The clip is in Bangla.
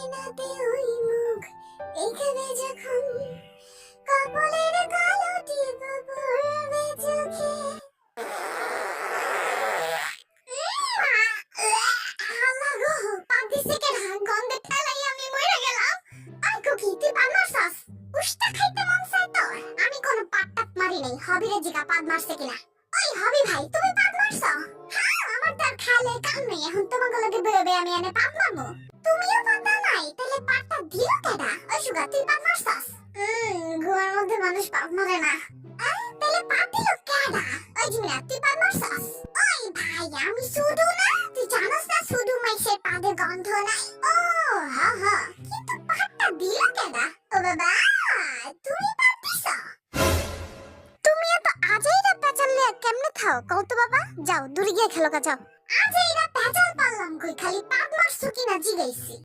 আয়নাতে ওই মুখ এখানে যখন কপালের কালো টিপ পড়বে চোখে আল্লাহ গো পাদি সেকেন্ড গন্ধে ঠেলাই আমি মরে গেলাম। আই কুকি তুই পাদ মারছস? উষ্টা খাইতে মন চাই তোর? আমি কোনো পাট্টাত মারি নাই, হবিরে জিগা পাদ মারছে কিনা। ওই হবি ভাই তুমি পাদ মারছো? হ্যাঁ আমার তার খালে কাম নেই, এখন তোমাকে লগে বেরোবে আমি এনে পাদ মারবো। তুমিও পাদ দাও নাই, তাহলে পাদটা দিল কেডা? ওই সুগা তুই পাদ মারছস? ঘুমের মধ্যে মানুষ পাদ মারে না। তাহলে পাদ দিল কেডা? ওই জিমিনা তুই পাদ মারছস? ওই ভাই আমি শুধু না, তুই জানোস না শুধু মাইসের পাদের গন্ধ নাই। ও হ্যাঁ হ্যাঁ, কিন্তু পাদটা দিল কেডা? ও বাবা তুমি পাদ দিছো? তুমি এত আজাইরা পেঁচালে কেমনে খাও কও তো বাবা? যাও দূরে গিয়ে খেলো গা যাও।